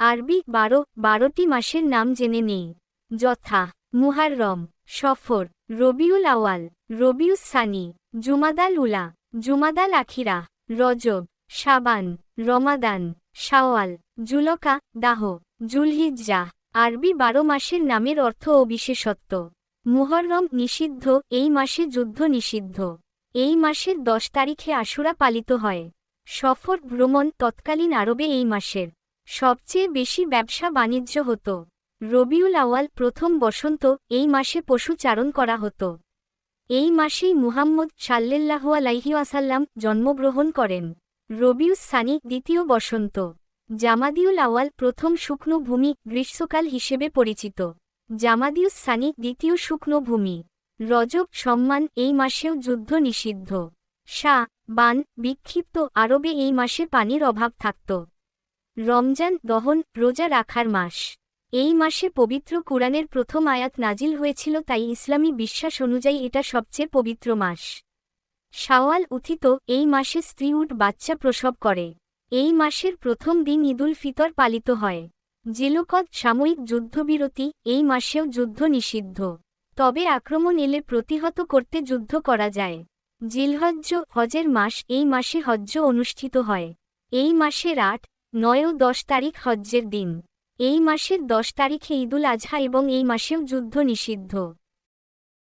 আরবি 12টি মাসের নাম জেনে নেই, যথা মুহাররম, সফর, রবিউল আওয়াল, রবিউস সানি, জুমাদাল উলা, জুমাদাল আখিরা, রজব, শাবান, রমাদান, শাওয়াল, জুলকা, দাহ, জুলহিজ্জাহ। আরবি 12 মাসের নামের অর্থ ও বিশেষত্ব। মুহররম নিষিদ্ধ, এই মাসে যুদ্ধ নিষিদ্ধ। এই মাসের 10 তারিখে আশুরা পালিত হয়। সফর ভ্রমণ, তৎকালীন আরবে এই মাসের সবচেয়ে বেশি ব্যবসা বাণিজ্য হতো। রবিউল আওয়াল প্রথম বসন্ত, এই মাসে পশু চারণ করা হতো। এই মাসেই মুহাম্মদ সাল্লাল্লাহু আলাইহি ওয়াসাল্লাম জন্মগ্রহণ করেন। রবিউস সানি দ্বিতীয় বসন্ত। জামাদিউল আওয়াল প্রথম শুকনো ভূমি, গ্রীষ্মকাল হিসেবে পরিচিত। জামাদিউস সানি দ্বিতীয় শুকনো ভূমি। রজব সম্মান, এই মাসেও যুদ্ধ নিষিদ্ধ। বান বিক্ষিপ্ত, আরবে এই মাসে পানির অভাব থাকত। রমজান দহন, রোজা রাখার মাস। এই মাসে পবিত্র কুরআনের প্রথম আয়াত নাজিল হয়েছিল, তাই ইসলামী বিশ্বাস অনুযায়ী এটা সবচেয়ে পবিত্র মাস। শাওয়াল উথিত, এই মাসে স্ত্রী উট বাচ্চা প্রসব করে। এই মাসের প্রথম দিন ঈদুল ফিতর পালিত হয়। জিলকদ সাময়িক যুদ্ধবিরতি, এই মাসেও যুদ্ধ নিষিদ্ধ, তবে আক্রমণ এলে প্রতিহত করতে যুদ্ধ করা যায়। জিলহজ্জ হজের মাস, এই মাসে হজ্জ অনুষ্ঠিত হয়। এই মাসের 8, 9 ও 10 তারিখ হজ্জের দিন। এই মাসের 10 তারিখে ঈদুল আজহা এবং এই মাসেও যুদ্ধ নিষিদ্ধ।